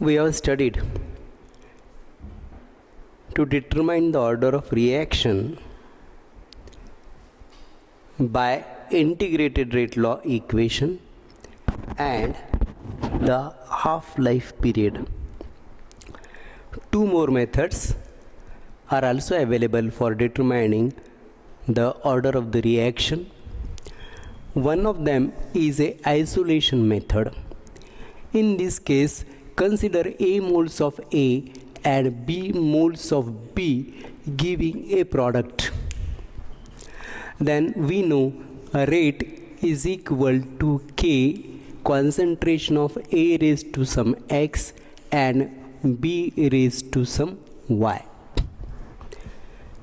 We have studied to determine the order of reaction by integrated rate law equation and the half-life period. Two more methods are also available for determining the order of the reaction. One of them is a isolation method. In this case, consider A moles of A and B moles of B giving a product. Then we know a rate is equal to K concentration of A raised to some X and B raised to some Y.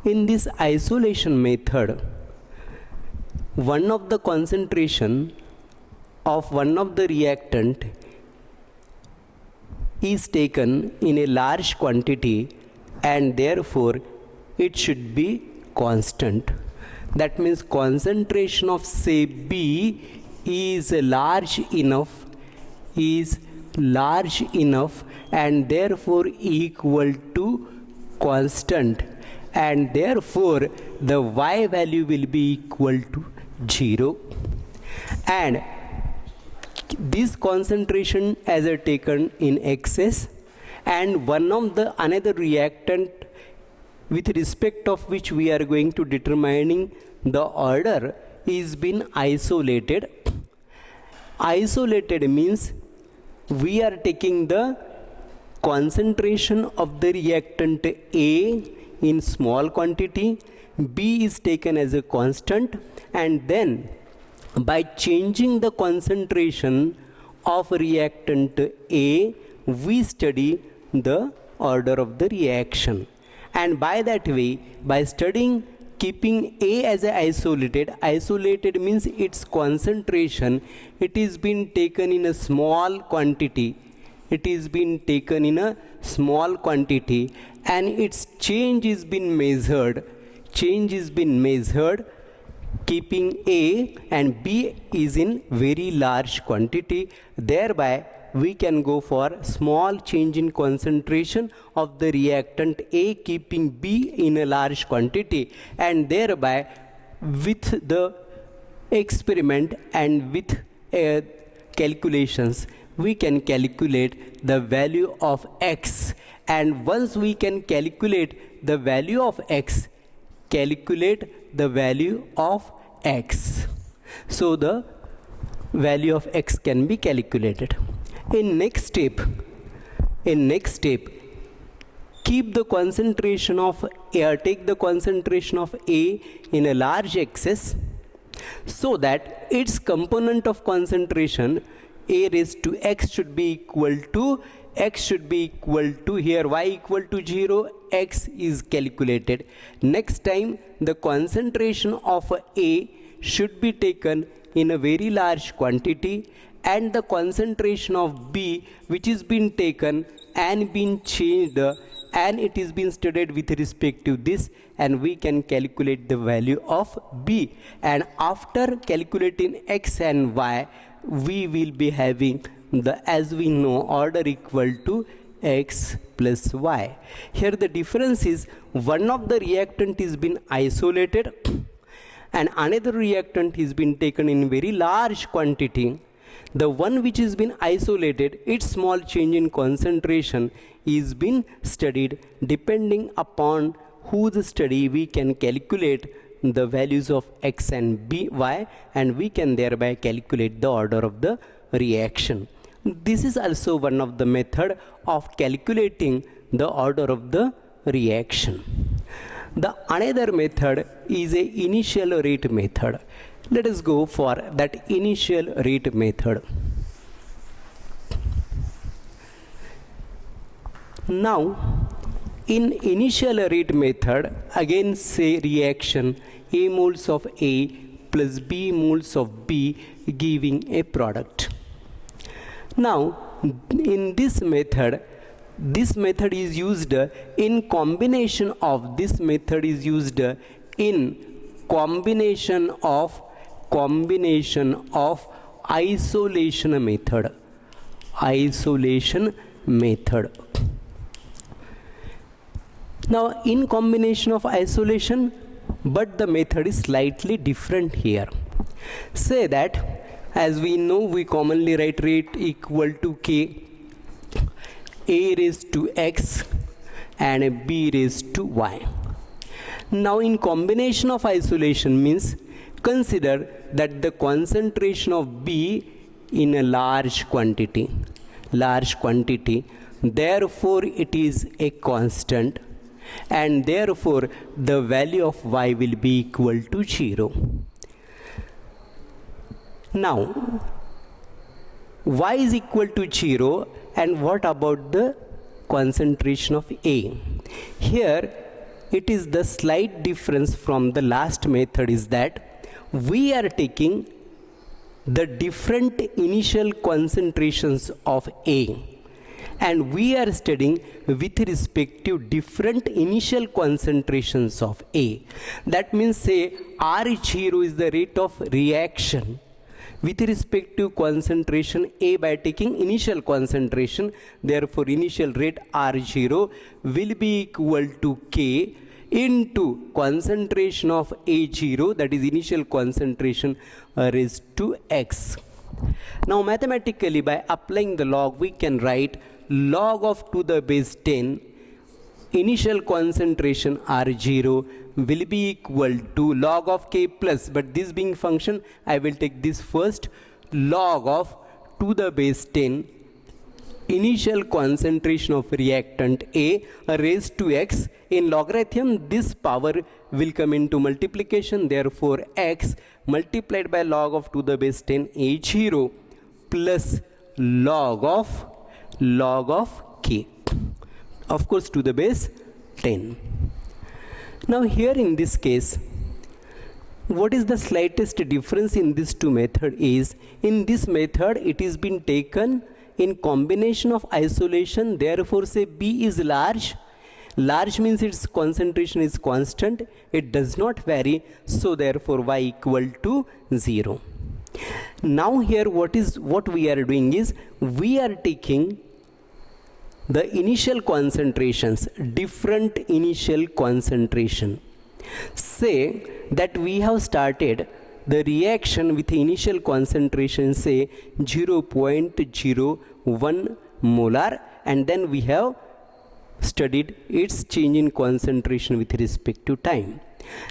In this isolation method, one of the concentration of one of the reactant is taken in a large quantity and therefore it should be constant. That means concentration of say B is large enough and therefore equal to constant, and therefore the Y value will be equal to 0, and this concentration as a taken in excess, and one of the another reactant with respect of which we are going to determining the order is been isolated. Isolated means we are taking the concentration of the reactant A in small quantity, B is taken as a constant, and then by changing the concentration of reactant A, we study the order of the reaction. And by that way, by studying keeping A as a isolated means its concentration, it is been taken in a small quantity. It is been taken in a small quantity and its change is been measured. Keeping A and B is in very large quantity. Thereby we can go for small change in concentration of the reactant A keeping B in a large quantity, and thereby with the experiment and with calculations we can calculate the value of X, and once we can calculate the value of X, calculate the value of X. So the value of X can be calculated. In next step, keep the concentration of A, take the concentration of A in a large excess so that its component of concentration A raised to X should be equal to here Y equal to 0, X is calculated. Next time the concentration of A should be taken in a very large quantity and the concentration of B which is been taken and been changed and it is been studied with respect to this, and we can calculate the value of B, and after calculating X and Y we will be having the, as we know, order equal to X plus Y. Here the difference is one of the reactant is been isolated and another reactant is been taken in very large quantity. The one which is been isolated, its small change in concentration is been studied. Depending upon whose study, we can calculate the values of X and Y, and we can thereby calculate the order of the reaction. This is also one of the method of calculating the order of the reaction. The another method is a initial rate method. Let us go for that initial rate method. Now, in initial rate method, again say reaction A moles of A plus B moles of B giving a product. Now, in this method is used in combination of isolation method. Now in combination of isolation, but the method is slightly different here. Say that, as we know, we commonly write rate equal to k, a raised to x and b raised to y. Now in combination of isolation means, consider that the concentration of b in a large quantity, therefore it is a constant, and therefore the value of y will be equal to 0. Now y is equal to 0, and what about the concentration of A? Here it is the slight difference from the last method is that we are taking the different initial concentrations of A, and we are studying with respect to different initial concentrations of A. That means, say R0 is the rate of reaction with respect to concentration A by taking initial concentration. Therefore initial rate R0 will be equal to K into concentration of A0, that is initial concentration, raised to X. Now mathematically, by applying the log, we can write log of to the base 10 initial concentration R0 will be equal to log of K plus, but this being function, I will take this first, log of to the base 10 initial concentration of reactant A raised to X. In logarithm, this power will come into multiplication, therefore X multiplied by log of to the base 10 A0 plus log of K, of course to the base 10. Now here in this case, what is the slightest difference in these two methods is, in this method it is been taken in combination of isolation, therefore say B is large. Large means its concentration is constant, it does not vary, so therefore y equal to 0. Now here what we are doing is, we are taking the initial concentrations, different initial concentration. Say that we have started the reaction with initial concentration, say 0.01 molar, and then we have studied its change in concentration with respect to time.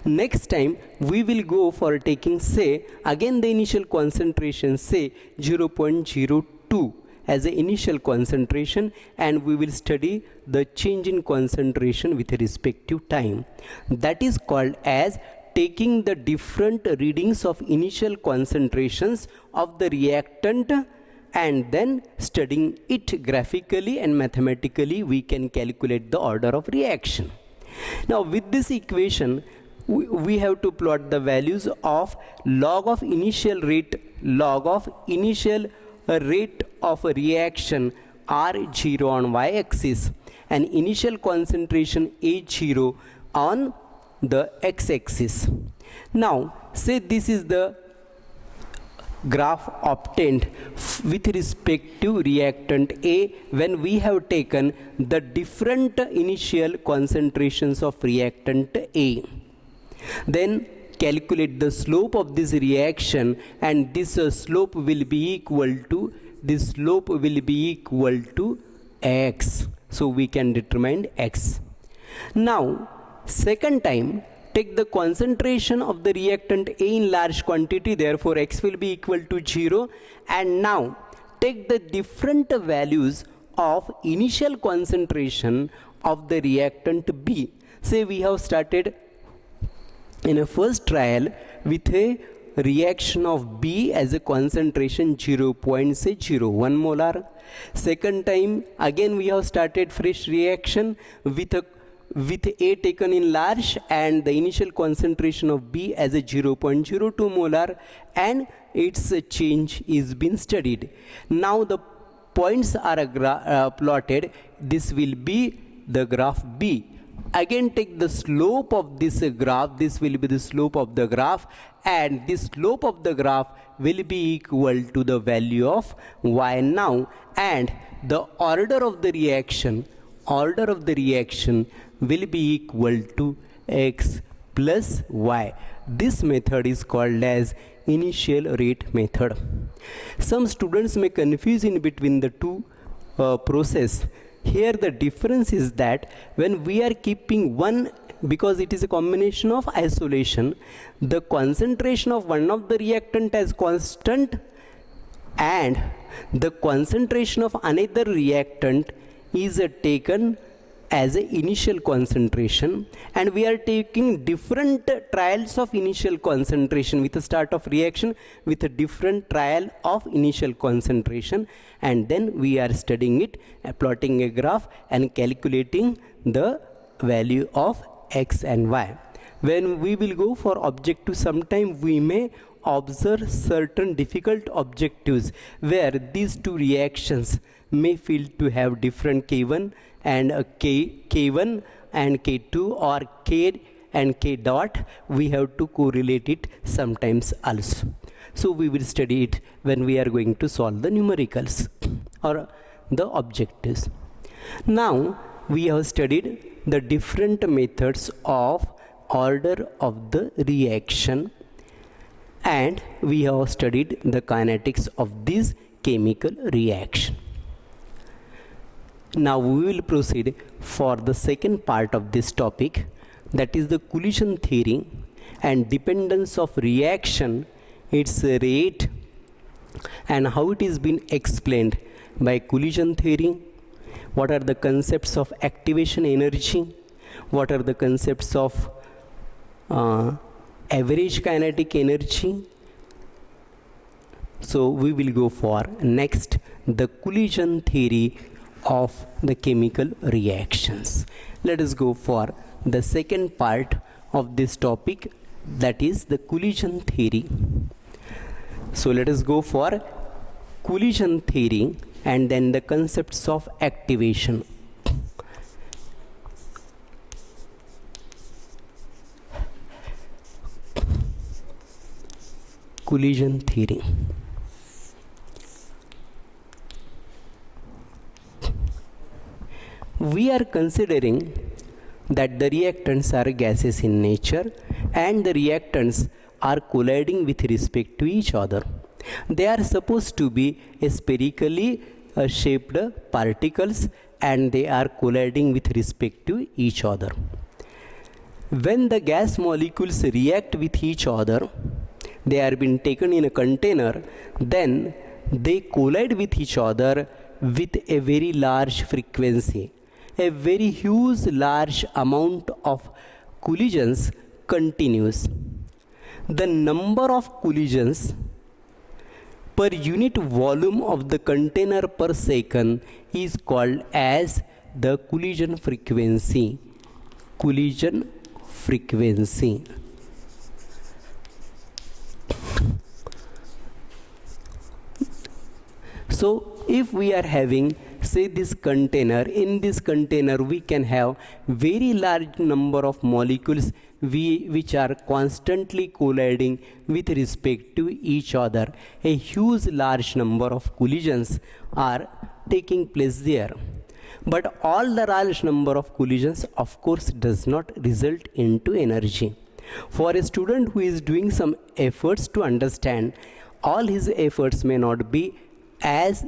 Next time we will go for taking, say again the initial concentration, say 0.02 as the initial concentration, and we will study the change in concentration with respect to time. That is called as taking the different readings of initial concentrations of the reactant and then studying it graphically and mathematically. We can calculate the order of reaction. Now with this equation, we have to plot the values of log of initial rate of a reaction R0 on y-axis and initial concentration A0 on the x-axis. Now say this is the graph obtained with respect to reactant A when we have taken the different initial concentrations of reactant A. Then calculate the slope of this reaction, and this slope will be equal to x. So we can determine x. Now second time, take the concentration of the reactant A in large quantity, therefore x will be equal to 0, and now take the different values of initial concentration of the reactant B. Say we have started in a first trial with a reaction of B as a concentration 0.01 molar. Second time again we have started fresh reaction with A taken in large and the initial concentration of B as a 0.02 molar, and its change is been studied. Now the points are plotted. This will be the graph B. again take the slope of this graph. This will be the slope of the graph, and this slope of the graph will be equal to the value of y now, and the order of the reaction will be equal to x plus y. This method is called as initial rate method. Some students may confuse in between the two process. Here the difference is that when we are keeping one, because it is a combination of isolation, the concentration of one of the reactant as constant and the concentration of another reactant is taken as an initial concentration, and we are taking different trials of initial concentration with the start of reaction with a different trial of initial concentration, and then we are studying it, plotting a graph and calculating the value of x and y. When we will go for objective, sometime we may observe certain difficult objectives where these two reactions may feel to have different K1 and K1 and K2, or K and K dot. We have to correlate it sometimes also. So we will study it when we are going to solve the numericals or the objectives. Now we have studied the different methods of order of the reaction, and we have studied the kinetics of this chemical reaction. Now we will proceed for the second part of this topic, that is the collision theory and dependence of reaction, its rate, and how it is been explained by collision theory. What are the concepts of activation energy? What are the concepts of average kinetic energy? So we will go for next the collision theory of the chemical reactions. Let us go for the second part of this topic, that is the collision theory. So let us go for collision theory and then the concepts of activation. Collision theory. We are considering that the reactants are gases in nature and the reactants are colliding with respect to each other. They are supposed to be spherically shaped particles and they are colliding with respect to each other. When the gas molecules react with each other, they are being taken in a container, then they collide with each other with a very large frequency. A very huge large amount of collisions continues. The number of collisions per unit volume of the container per second is called as the collision frequency. Collision frequency. So if we are having, say, this container, in this container we can have very large number of molecules which are constantly colliding with respect to each other. A huge large number of collisions are taking place there. But all the large number of collisions of course does not result into energy. For a student who is doing some efforts to understand, all his efforts may not be as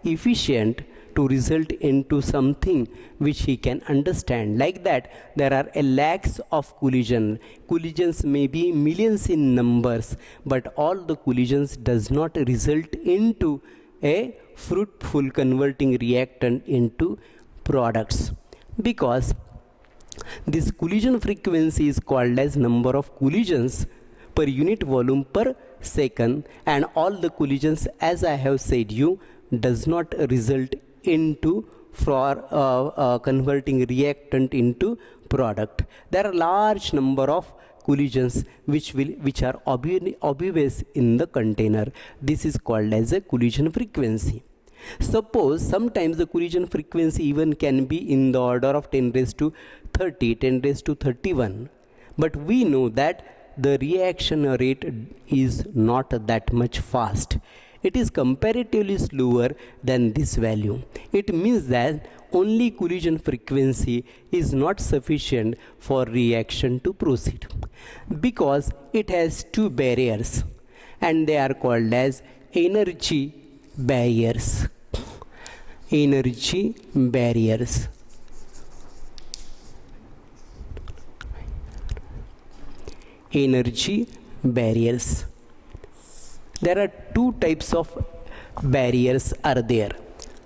efficient to result into something which he can understand. Like that, there are a lakhs of collisions may be millions in numbers, but all the collisions does not result into a fruitful converting reactant into products, because this collision frequency is called as number of collisions per unit volume per second, and all the collisions, as I have said you, does not result into for converting reactant into product. There are large number of collisions which are obvious in the container. This is called as a collision frequency. Suppose sometimes the collision frequency even can be in the order of 10 raised to 30, 10 raised to 31. But we know that the reaction rate is not that much fast. It is comparatively slower than this value. It means that only collision frequency is not sufficient for reaction to proceed, because it has two barriers, and they are called as energy barriers. Energy barriers. Energy barriers. There are two types of barriers are there.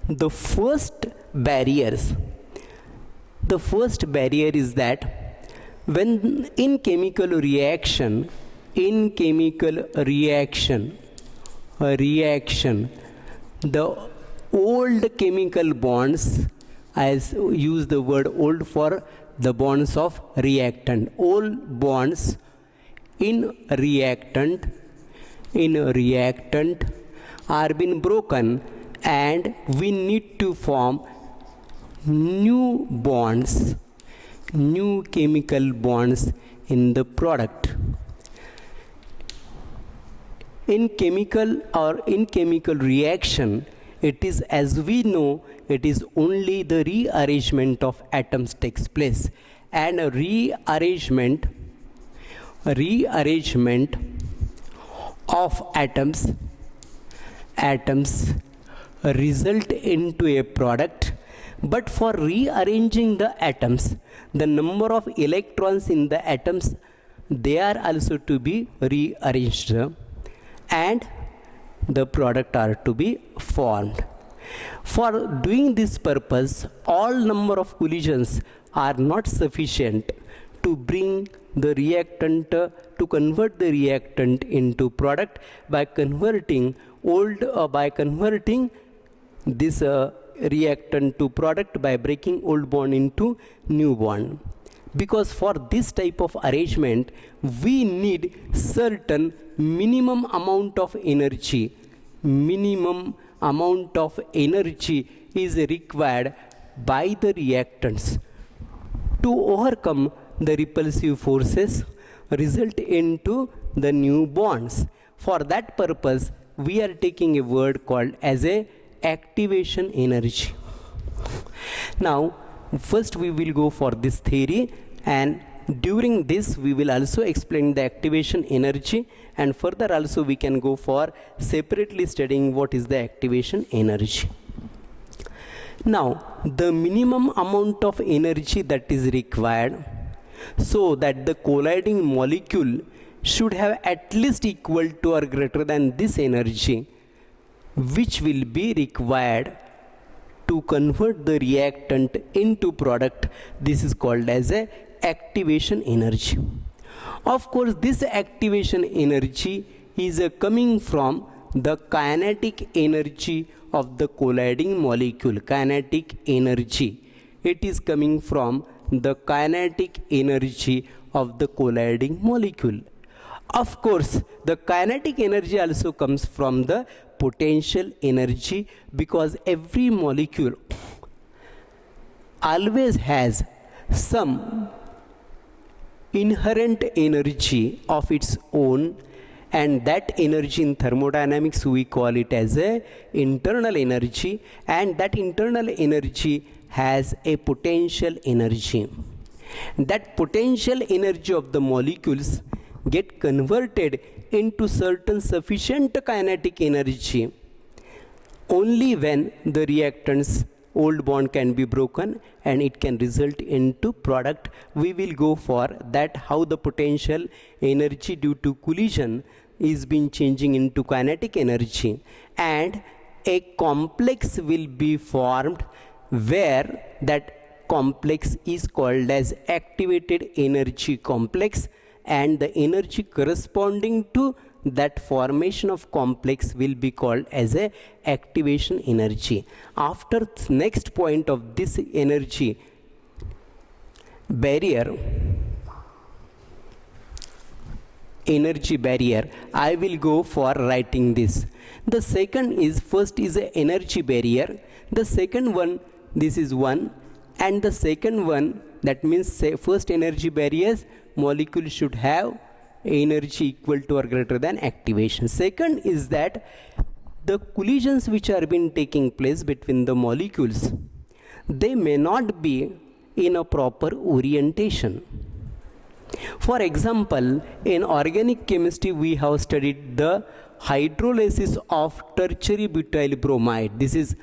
The first barrier is that when in chemical reaction, the old chemical bonds, I use the word old for the bonds of reactant, old bonds in reactant are been broken, and we need to form new bonds, new chemical bonds in the product. In chemical reaction, it is, as we know, it is only the rearrangement of atoms takes place, and a rearrangement of atoms result into a product. But for rearranging the atoms, the number of electrons in the atoms, they are also to be rearranged, and the product are to be formed. For doing this purpose, all number of collisions are not sufficient to bring the reactant, to convert the reactant into product by converting this reactant to product by breaking old bond into new bond. Because for this type of arrangement, we need certain minimum amount of energy. Minimum amount of energy is required by the reactants to overcome the repulsive forces result into the new bonds. For that purpose, we are taking a word called as a activation energy. Now, first we will go for this theory, and during this we will also explain the activation energy, and further also we can go for separately studying what is the activation energy. Now, the minimum amount of energy that is required so that the colliding molecule should have at least equal to or greater than this energy, which will be required to convert the reactant into product. This is called as a activation energy. Of course, this activation energy is coming from the kinetic energy of the colliding molecule. Kinetic energy. It is coming from the kinetic energy of the colliding molecule. Of course, the kinetic energy also comes from the potential energy, because every molecule always has some inherent energy of its own, and that energy in thermodynamics we call it as a internal energy, and that internal energy has a potential energy. That potential energy of the molecules get converted into certain sufficient kinetic energy only when the reactant's old bond can be broken and it can result into product. We will go for that, how the potential energy due to collision is been changing into kinetic energy, and a complex will be formed where that complex is called as activated energy complex, and the energy corresponding to that formation of complex will be called as a activation energy. After next point of this energy barrier, I will go for writing this. The second is, first is a energy barrier, the second one, this is one, and the second one, That means say first energy barriers, molecule should have energy equal to or greater than activation. Second is that the collisions which are been taking place between the molecules, they may not be in a proper orientation. For example, in organic chemistry we have studied the hydrolysis of tertiary butyl bromide. This is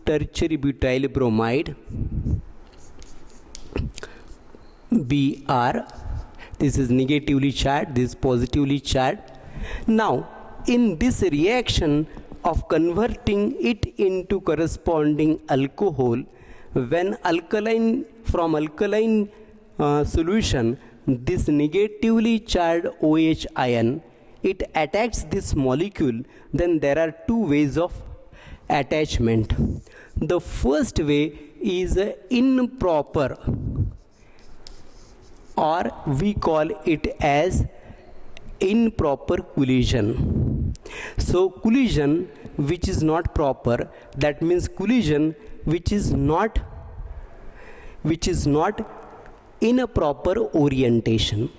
tertiary butyl bromide, Br. This is negatively charged, this is positively charged. Now in this reaction of converting it into corresponding alcohol, when alkaline from alkaline solution, this negatively charged OH ion, it attacks this molecule, then there are two ways of attachment. The first way is improper, or we call it as improper collision. So collision which is not proper, that means collision which is not in a proper orientation.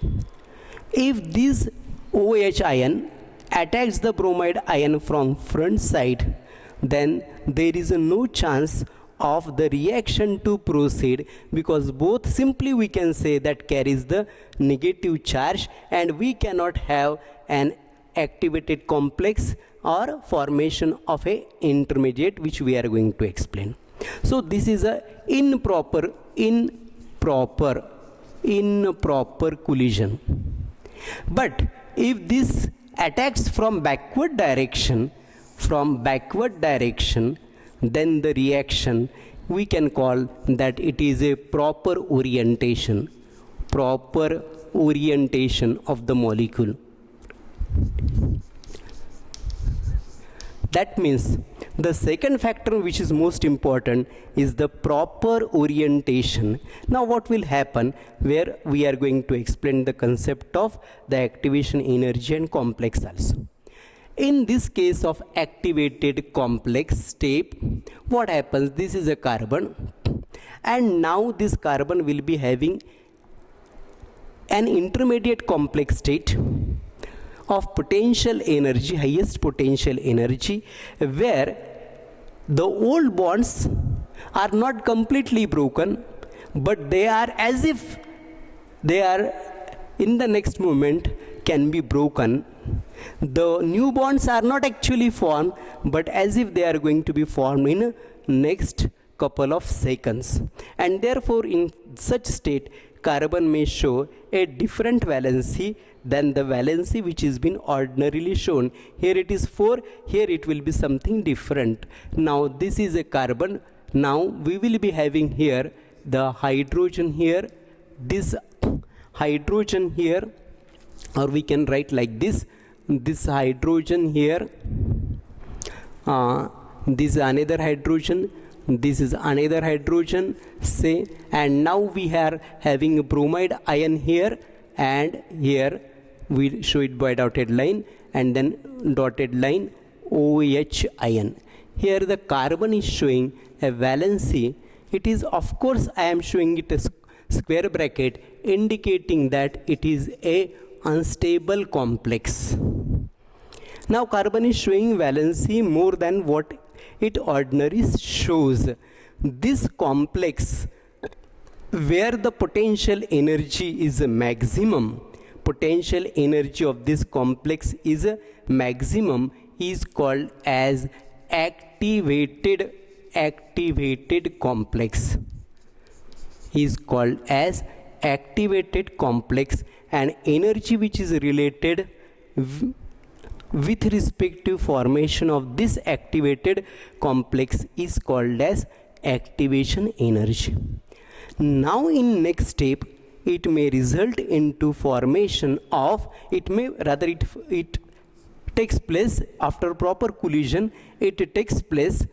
If this OH ion attacks the bromide ion from front side, then there is no chance of the reaction to proceed, because both simply we can say that carries the negative charge, and we cannot have an activated complex or formation of a intermediate, which we are going to explain. So this is a improper collision. But if this attacks from backward direction, then the reaction we can call that it is a proper orientation of the molecule. That means the second factor which is most important is the proper orientation. Now what will happen, where we are going to explain the concept of the activation energy and complex also. In this case of activated complex step, what happens, this is a carbon, and now this carbon will be having an intermediate complex state of potential energy, highest potential energy, where the old bonds are not completely broken, but they are as if they are in the next moment can be broken. The new bonds are not actually formed, but as if they are going to be formed in next couple of seconds. And therefore in such state, carbon may show a different valency than the valency which is been ordinarily shown. Here it is 4, here it will be something different. Now this is a carbon. Now we will be having here the hydrogen here, this hydrogen here, or we can write like this hydrogen here, this is another hydrogen, this is another hydrogen, say, and now we are having a bromide ion here, and here we show it by dotted line, and then dotted line OH ion. Here the carbon is showing a valency. It is, of course, I am showing it a square bracket indicating that it is a unstable complex. Now carbon is showing valency more than what it ordinarily shows. This complex where the potential energy is a maximum, potential energy of this complex is a maximum, is called as activated complex, is called as activated complex, and energy which is related with respect to formation of this activated complex is called as activation energy. Now in next step, it may result into formation of, it takes place after proper collision, it takes place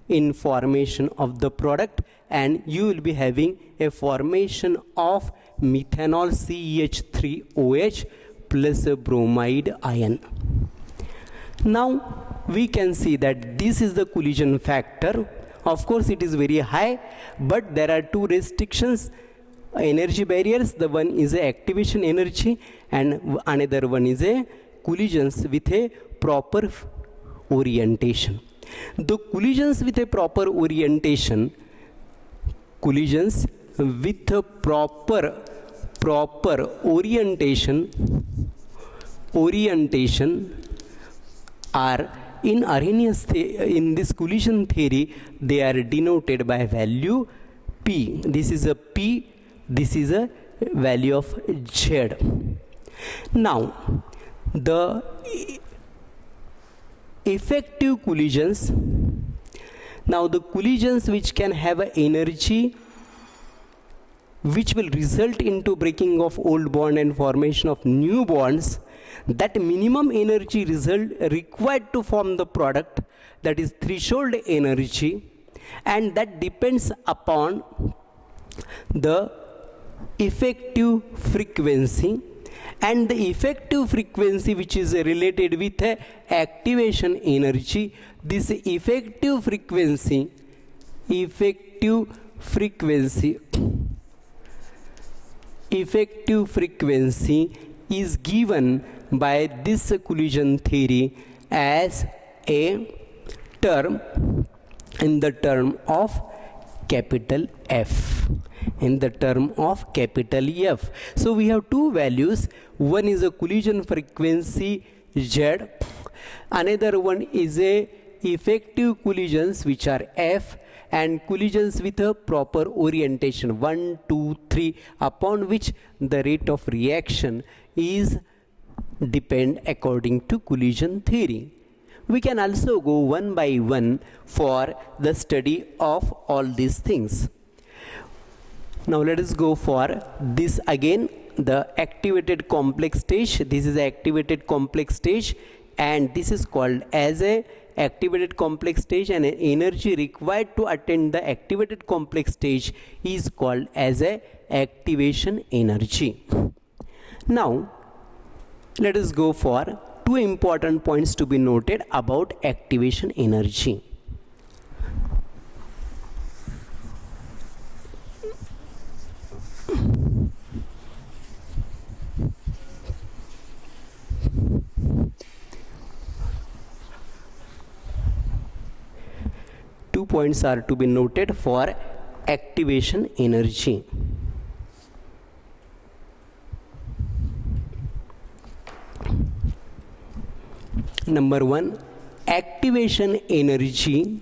in formation of the product, and you will be having a formation of methanol CH3OH plus a bromide ion. Now we can see that this is the collision factor. Of course it is very high, but there are two restrictions. energy barriers. The one is a activation energy and another one is a collisions with a proper orientation. The collisions with a proper orientation, collisions with a proper orientation are in Arrhenius in this collision theory, they are denoted by value P. This is a P, this is a value of Z. Now the effective collisions, now the collisions which can have an energy which will result into breaking of old bond and formation of new bonds, that minimum energy result required to form the product, that is threshold energy, and that depends upon the effective frequency, and the effective frequency which is related with activation energy. This effective frequency is given by this collision theory as a term in the term of capital F, in the term of capital F. So we have two values, one is a collision frequency Z, another one is a effective collisions which are F, and collisions with a proper orientation 1, 2, 3, upon which the rate of reaction is depend according to collision theory. We can also go one by one for the study of all these things. Now let us go for this again, the activated complex stage. This is the activated complex stage, and this is called as a activated complex stage, and energy required to attain the activated complex stage is called as a activation energy. Now let us go for two important points to be noted about activation energy. Two points are to be noted for activation energy. Number one, activation energy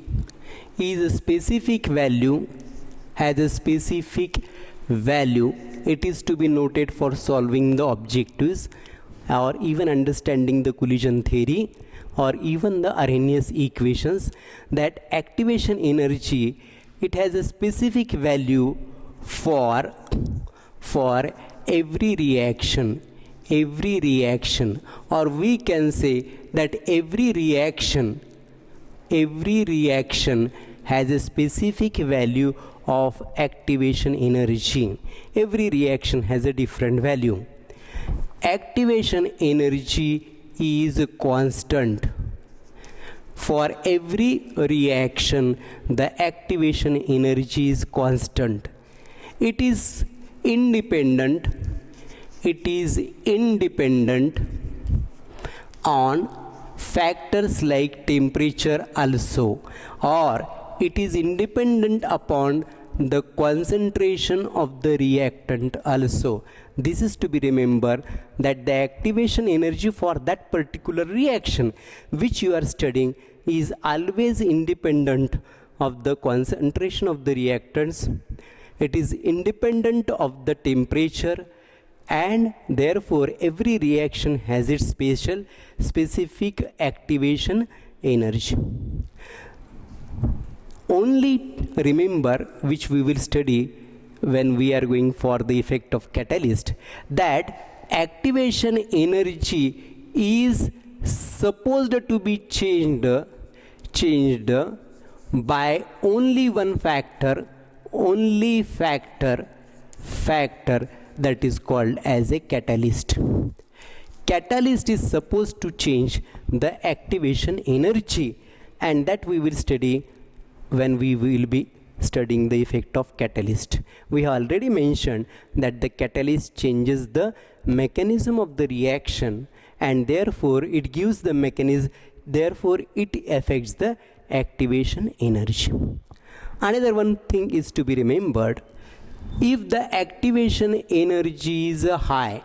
is a specific value, has a specific value. It is to be noted for solving the objectives or even understanding the collision theory or even the Arrhenius equations, that activation energy, it has a specific value for every reaction, or we can say that every reaction has a specific value of activation energy. Every reaction has a different value. Activation energy is constant. For every reaction, the activation energy is constant. It is independent on factors like temperature also, or it is independent upon the concentration of the reactant also. This is to be remembered that the activation energy for that particular reaction which you are studying is always independent of the concentration of the reactants. It is independent of the temperature, and therefore every reaction has its specific activation energy. Only remember, which we will study when we are going for the effect of catalyst, that activation energy is supposed to be changed by only one factor, that is called as a catalyst. Catalyst is supposed to change the activation energy, and that we will study when we will be studying the effect of catalyst. We have already mentioned that the catalyst changes the mechanism of the reaction, and therefore it gives the mechanism, therefore it affects the activation energy. Another one thing is to be remembered, if the activation energy is high,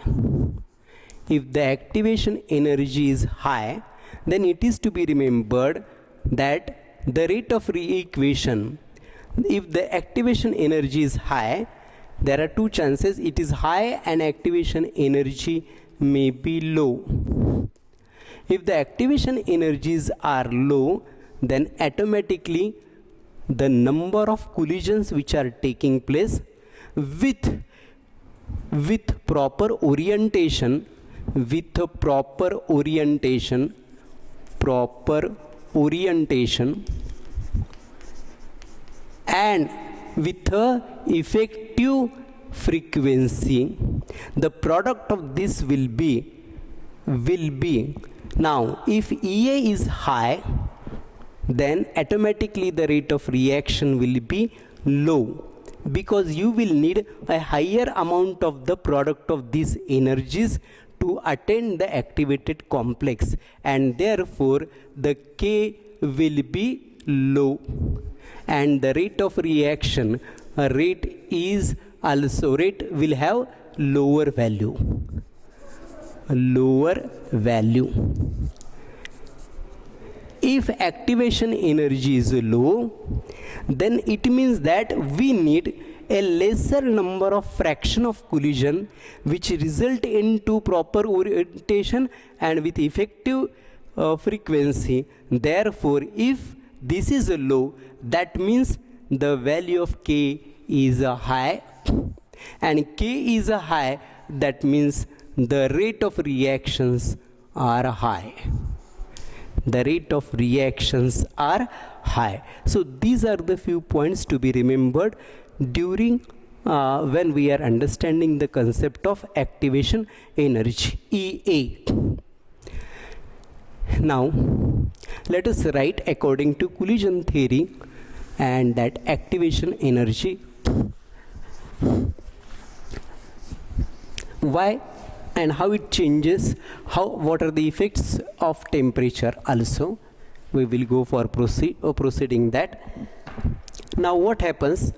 if the activation energy is high, then it is to be remembered that the rate of re-equation, if the activation energy is high, there are two chances: it is high and activation energy may be low. If the activation energies are low, then automatically the number of collisions which are taking place with proper orientation, and with a effective frequency, the product of this will be now, if EA is high, then automatically the rate of reaction will be low, because you will need a higher amount of the product of these energies to attain the activated complex, and therefore the K will be low, and the rate of reaction rate will have lower value. If activation energy is low, then it means that we need a lesser number of fraction of collision which result into proper orientation and with effective frequency. Therefore, if this is low, that means the value of K is high, and K is high, that means the rate of reactions are high. So these are the few points to be remembered during when we are understanding the concept of activation energy, EA. Now let us write according to collision theory and that activation energy. Why and how it changes, what are the effects of temperature also. We will go for proceeding that. Now what happens,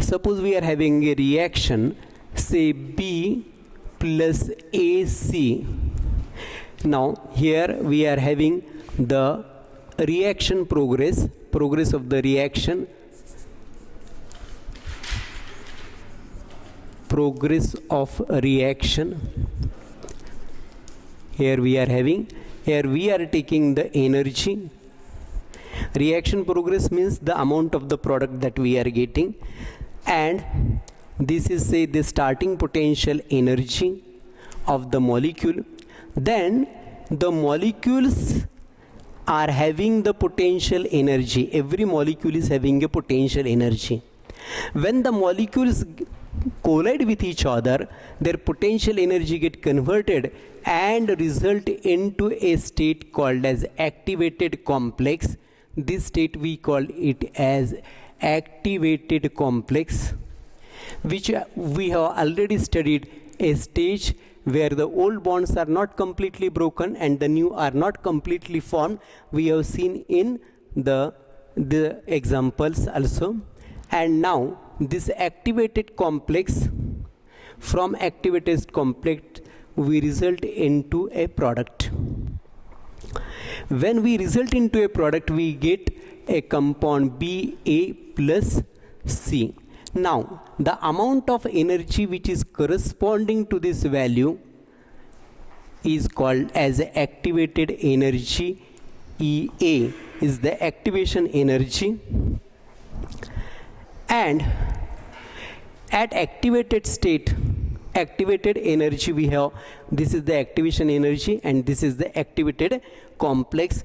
suppose we are having a reaction, say B plus AC. Now here we are having the reaction progress of the reaction, Here we are taking the energy. Reaction progress means the amount of the product that we are getting, and this is, say, the starting potential energy of the molecule. Then the molecules are having the potential energy. Every molecule is having a potential energy. When the molecules collide with each other, their potential energy get converted and result into a state called as activated complex. This state we call it as activated complex, which we have already studied, a stage where the old bonds are not completely broken and the new are not completely formed. We have seen in the examples also. And now this activated complex, from activated complex we result into a product. When we result into a product, we get a compound Ba plus C. Now the amount of energy which is corresponding to this value is called as activated energy. EA is the activation energy, and at activated state, activated energy we have, this is the activation energy and this is the activated complex.